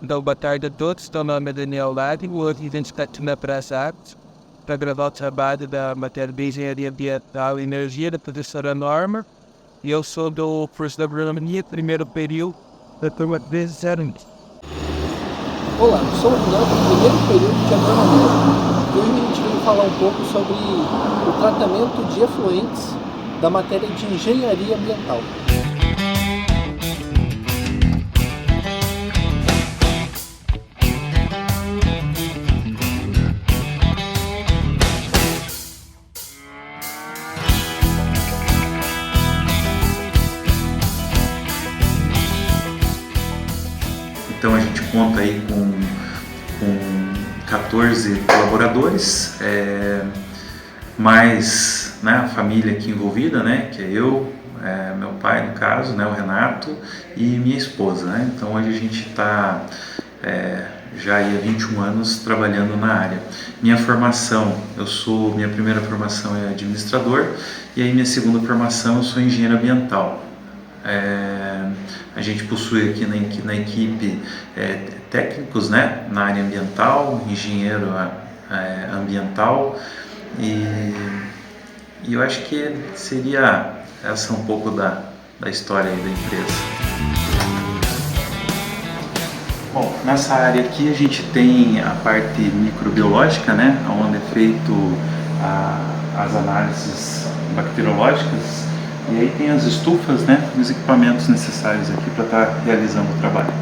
Então, boa tarde a todos. Meu nome é Daniel Lade. Hoje a gente está aqui na Praça Artes para gravar o trabalho da matéria de Engenharia Ambiental e Energia da professora Norma. E eu sou do curso de Agronomia, primeiro período, da turma 1301. Olá, eu sou o Daniel do primeiro período de Agronomia. E hoje a gente vai falar um pouco sobre o tratamento de efluentes da matéria de Engenharia Ambiental. Então a gente conta aí com 14 colaboradores, mais a família aqui envolvida, que é eu, meu pai no caso, o Renato, e minha esposa. Então hoje a gente está já há 21 anos trabalhando na área. Minha primeira formação é administrador, e aí minha segunda formação eu sou engenheiro ambiental. A gente possui aqui na equipe técnicos na área ambiental, engenheiro ambiental, e eu acho que seria essa um pouco da história aí da empresa. Bom, nessa área aqui a gente tem a parte microbiológica, onde é feito as análises bacteriológicas. E aí tem as estufas, e os equipamentos necessários aqui para estar realizando o trabalho.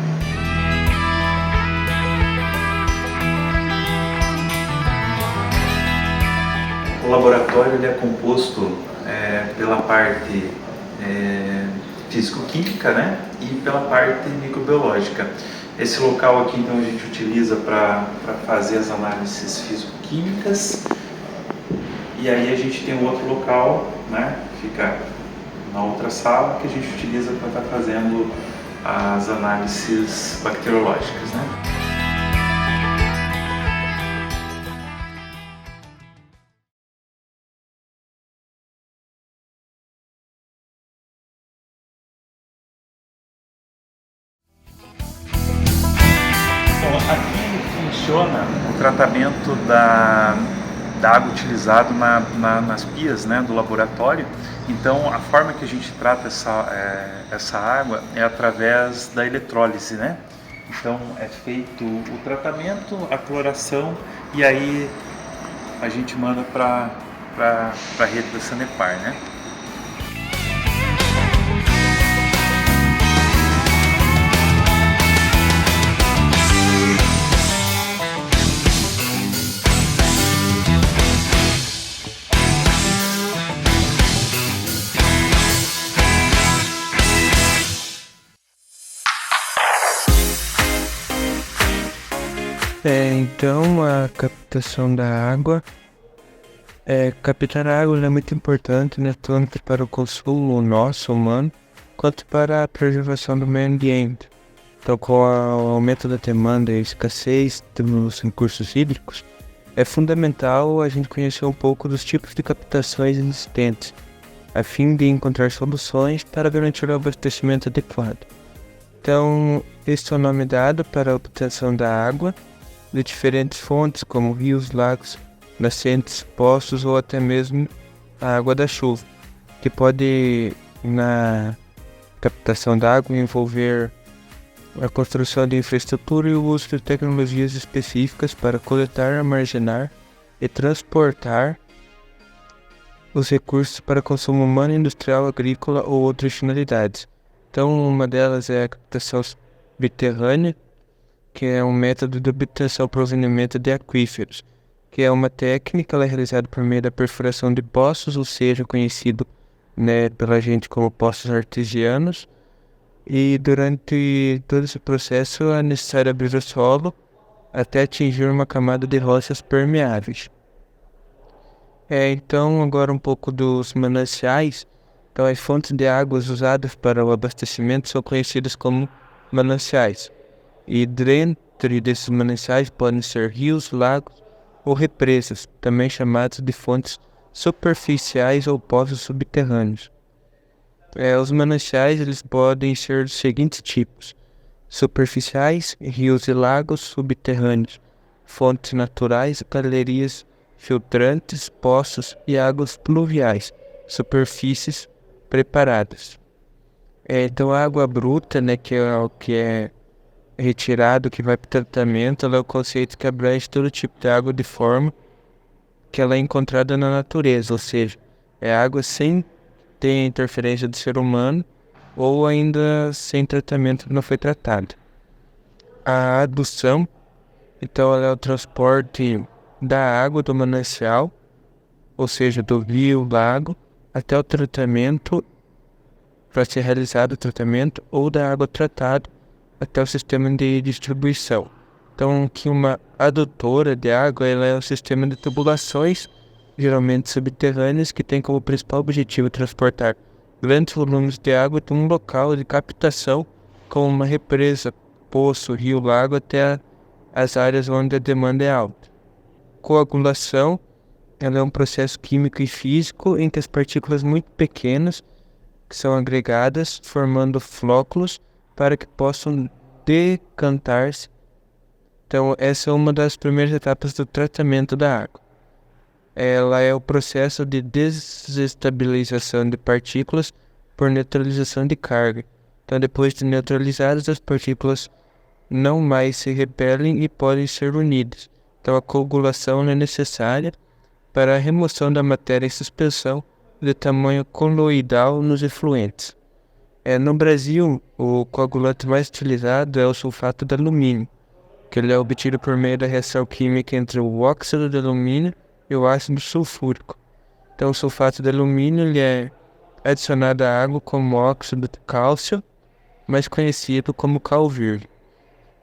O laboratório ele é composto pela parte físico-química, e pela parte microbiológica. Esse local aqui então a gente utiliza para fazer as análises físico-químicas, e aí a gente tem um outro local, que fica na outra sala, que a gente utiliza para estar fazendo as análises bacteriológicas. Bom, aqui funciona o tratamento da água utilizada nas pias do laboratório. Então a forma que a gente trata essa água é através da eletrólise, Então é feito o tratamento, a cloração, e aí a gente manda para a rede da Sanepar, Então, a captação da água. Captar a água é muito importante, tanto para o consumo nosso, humano, quanto para a preservação do meio ambiente. Então, com o aumento da demanda e a escassez dos recursos hídricos, é fundamental a gente conhecer um pouco dos tipos de captações existentes, a fim de encontrar soluções para garantir o abastecimento adequado. Então, esse é o nome dado para a obtenção da água de diferentes fontes, como rios, lagos, nascentes, poços ou até mesmo a água da chuva, que pode, na captação da água, envolver a construção de infraestrutura e o uso de tecnologias específicas para coletar, armazenar e transportar os recursos para consumo humano, industrial, agrícola ou outras finalidades. Então, uma delas é a captação subterrânea, que é um método de obtenção e provenimento de aquíferos, que é uma técnica realizada por meio da perfuração de poços, ou seja, conhecido pela gente como poços artesianos, e durante todo esse processo é necessário abrir o solo até atingir uma camada de rochas permeáveis. Então, agora um pouco dos mananciais. Então, as fontes de águas usadas para o abastecimento são conhecidas como mananciais. E dentro desses mananciais podem ser rios, lagos ou represas, também chamados de fontes superficiais ou poços subterrâneos. Os mananciais eles podem ser dos seguintes tipos: superficiais, rios e lagos subterrâneos, fontes naturais, galerias filtrantes, poços e águas pluviais, superfícies preparadas. Então a água bruta, né, que é o que é retirado, que vai para o tratamento, ela é o conceito que abrange todo tipo de água de forma que ela é encontrada na natureza, ou seja, é água sem ter interferência do ser humano ou ainda sem tratamento que não foi tratado. A adução, então, ela é o transporte da água do manancial, ou seja, do rio, lago, até o tratamento, para ser realizado o tratamento, ou da água tratada até o sistema de distribuição. Então, que uma adutora de água, ela é um sistema de tubulações, geralmente subterrâneas, que tem como principal objetivo transportar grandes volumes de água de um local de captação, como uma represa, poço, rio, lago, até as áreas onde a demanda é alta. Coagulação, ela é um processo químico e físico em que as partículas muito pequenas que são agregadas, formando flóculos para que possam decantar-se. Então, essa é uma das primeiras etapas do tratamento da água. Ela é o processo de desestabilização de partículas por neutralização de carga. Então, depois de neutralizadas, as partículas não mais se repelem e podem ser unidas. Então, a coagulação é necessária para a remoção da matéria em suspensão de tamanho coloidal nos efluentes. No Brasil, o coagulante mais utilizado é o sulfato de alumínio, que ele é obtido por meio da reação química entre o óxido de alumínio e o ácido sulfúrico. Então, o sulfato de alumínio ele é adicionado à água como óxido de cálcio, mais conhecido como cal verde.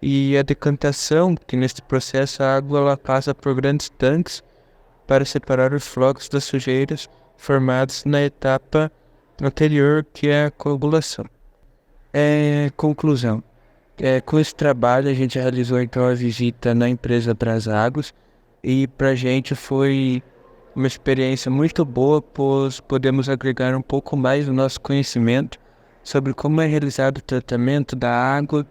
E a decantação, que neste processo a água ela passa por grandes tanques para separar os flocos das sujeiras formados na etapa anterior, que é a coagulação. Conclusão. Com esse trabalho a gente realizou então a visita na empresa Braságuas e para a gente foi uma experiência muito boa, pois podemos agregar um pouco mais do nosso conhecimento sobre como é realizado o tratamento da água,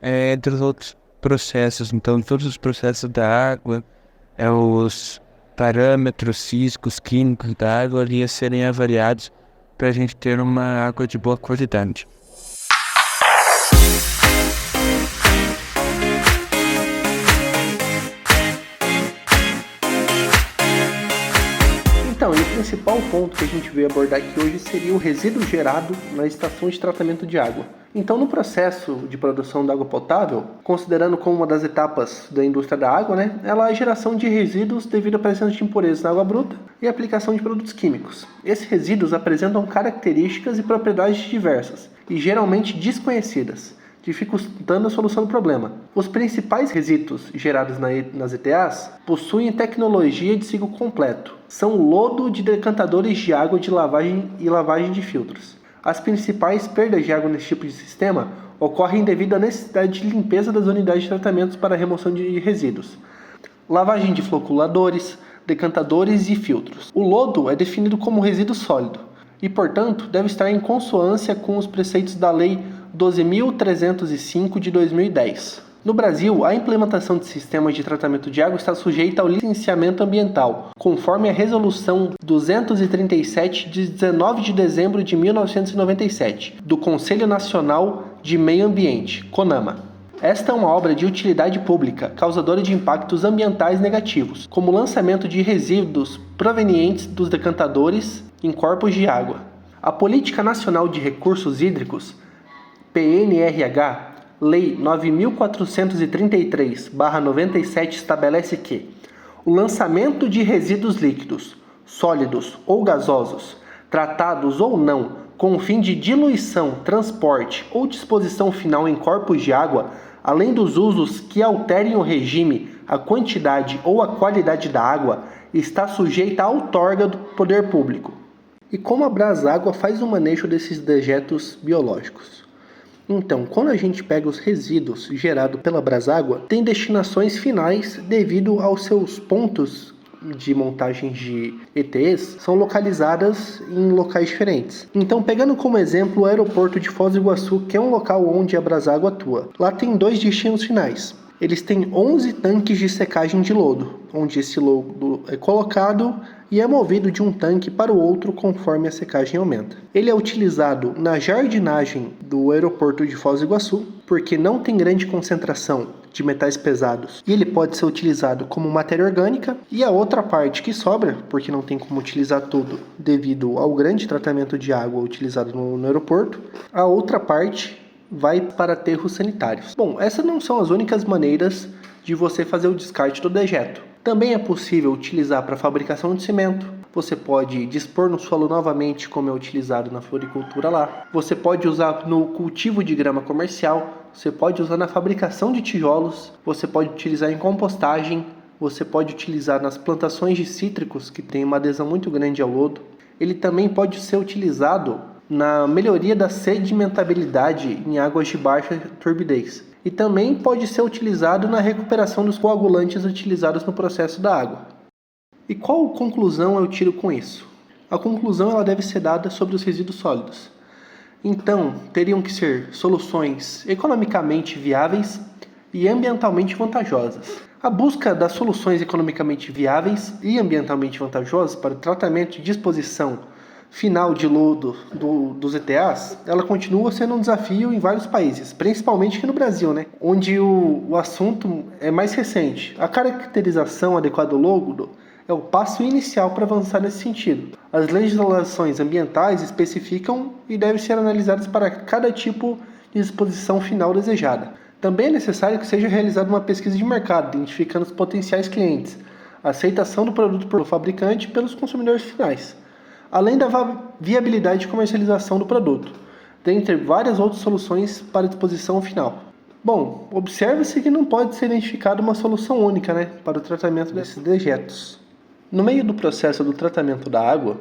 entre os outros processos. Então, todos os processos da água, os parâmetros físicos, químicos da água ali a serem avaliados para a gente ter uma água de boa qualidade. Então, e o principal ponto que a gente veio abordar aqui hoje seria o resíduo gerado na estação de tratamento de água. Então, no processo de produção da água potável, considerando como uma das etapas da indústria da água, ela é a geração de resíduos devido à presença de impurezas na água bruta e a aplicação de produtos químicos. Esses resíduos apresentam características e propriedades diversas e geralmente desconhecidas, dificultando a solução do problema. Os principais resíduos gerados nas ETAs possuem tecnologia de ciclo completo. São lodo de decantadores de água de lavagem e lavagem de filtros. As principais perdas de água nesse tipo de sistema ocorrem devido à necessidade de limpeza das unidades de tratamento para a remoção de resíduos, lavagem de floculadores, decantadores e filtros. O lodo é definido como resíduo sólido e, portanto, deve estar em consonância com os preceitos da Lei 12.305 de 2010. No Brasil, a implementação de sistemas de tratamento de água está sujeita ao licenciamento ambiental, conforme a Resolução 237 de 19 de dezembro de 1997, do Conselho Nacional de Meio Ambiente, CONAMA. Esta é uma obra de utilidade pública, causadora de impactos ambientais negativos, como o lançamento de resíduos provenientes dos decantadores em corpos de água. A Política Nacional de Recursos Hídricos, PNRH, Lei 9.433/97 estabelece que o lançamento de resíduos líquidos, sólidos ou gasosos, tratados ou não, com o fim de diluição, transporte ou disposição final em corpos de água, além dos usos que alterem o regime, a quantidade ou a qualidade da água, está sujeita à outorga do poder público. E como a Braságua faz o manejo desses dejetos biológicos? Então, quando a gente pega os resíduos gerados pela Braságua, tem destinações finais devido aos seus pontos de montagens de ETs são localizadas em locais diferentes. Então, pegando como exemplo o aeroporto de Foz do Iguaçu, que é um local onde a Abrasago atua. Lá tem 2 destinos finais. Eles têm 11 tanques de secagem de lodo, onde esse lodo é colocado e é movido de um tanque para o outro conforme a secagem aumenta. Ele é utilizado na jardinagem do aeroporto de Foz do Iguaçu, porque não tem grande concentração de metais pesados e ele pode ser utilizado como matéria orgânica, e a outra parte que sobra, porque não tem como utilizar tudo devido ao grande tratamento de água utilizado no aeroporto, a outra parte vai para aterros sanitários. Bom, essas não são as únicas maneiras de você fazer o descarte do dejeto. Também é possível utilizar para a fabricação de cimento. Você pode dispor no solo novamente, como é utilizado na floricultura lá. Você pode usar no cultivo de grama comercial. Você pode usar na fabricação de tijolos. Você pode utilizar em compostagem. Você pode utilizar nas plantações de cítricos, que tem uma adesão muito grande ao lodo. Ele também pode ser utilizado na melhoria da sedimentabilidade em águas de baixa turbidez. E também pode ser utilizado na recuperação dos coagulantes utilizados no processo da água. E qual conclusão eu tiro com isso? A conclusão ela deve ser dada sobre os resíduos sólidos. Então, teriam que ser soluções economicamente viáveis e ambientalmente vantajosas. A busca das soluções economicamente viáveis e ambientalmente vantajosas para o tratamento e disposição final de lodo dos ETAs, ela continua sendo um desafio em vários países, principalmente aqui no Brasil, né? Onde o assunto é mais recente. A caracterização adequada do lodo é o passo inicial para avançar nesse sentido. As legislações ambientais especificam e devem ser analisadas para cada tipo de disposição final desejada. Também é necessário que seja realizada uma pesquisa de mercado, identificando os potenciais clientes, a aceitação do produto pelo fabricante e pelos consumidores finais, além da viabilidade de comercialização do produto, dentre várias outras soluções para a disposição final. Bom, observa-se que não pode ser identificada uma solução única, para o tratamento desses dejetos. No meio do processo do tratamento da água,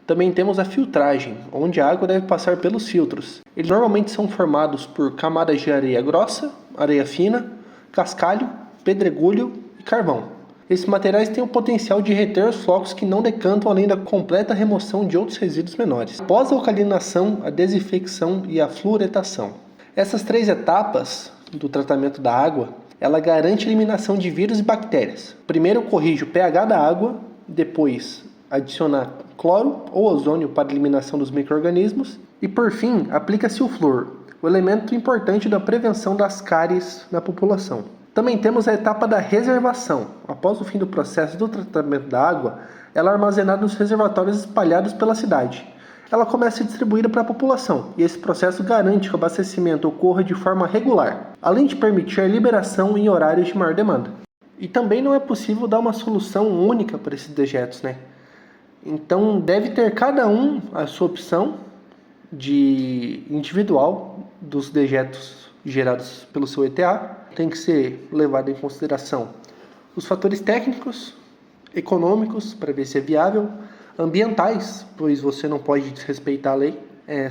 também temos a filtragem, onde a água deve passar pelos filtros. Eles normalmente são formados por camadas de areia grossa, areia fina, cascalho, pedregulho e carvão. Esses materiais têm o potencial de reter os flocos que não decantam, além da completa remoção de outros resíduos menores. Após a alcalinação, a desinfecção e a fluoretação. Essas 3 etapas do tratamento da água, ela garante a eliminação de vírus e bactérias. Primeiro corrige o pH da água, depois adiciona cloro ou ozônio para a eliminação dos micro-organismos e, por fim, aplica-se o flúor, o elemento importante da prevenção das cáries na população. Também temos a etapa da reservação. Após o fim do processo do tratamento da água, ela é armazenada nos reservatórios espalhados pela cidade. Ela começa a ser distribuída para a população, e esse processo garante que o abastecimento ocorra de forma regular, além de permitir a liberação em horários de maior demanda. E também não é possível dar uma solução única para esses dejetos, Então deve ter cada um a sua opção de individual dos dejetos gerados pelo seu ETA. Tem que ser levado em consideração os fatores técnicos, econômicos, para ver se é viável, ambientais, pois você não pode desrespeitar a lei,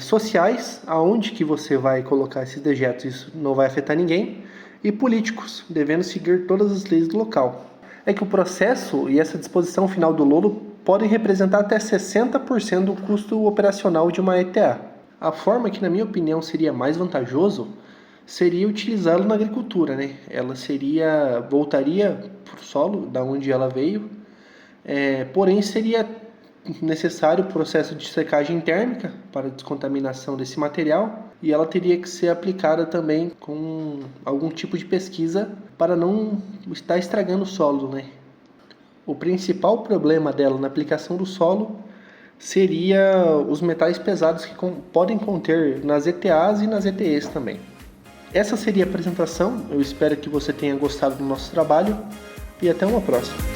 sociais, aonde que você vai colocar esses dejetos, isso não vai afetar ninguém, e políticos, devendo seguir todas as leis do local. É que o processo e essa disposição final do lodo podem representar até 60% do custo operacional de uma ETA. A forma que, na minha opinião, seria mais vantajoso seria utilizá-lo na agricultura, Ela voltaria para o solo, da onde ela veio, porém seria necessário o processo de secagem térmica para a descontaminação desse material, e ela teria que ser aplicada também com algum tipo de pesquisa para não estar estragando o solo, O principal problema dela na aplicação do solo seria os metais pesados que podem conter nas ETAs e nas ETEs também. Essa seria a apresentação, eu espero que você tenha gostado do nosso trabalho e até uma próxima.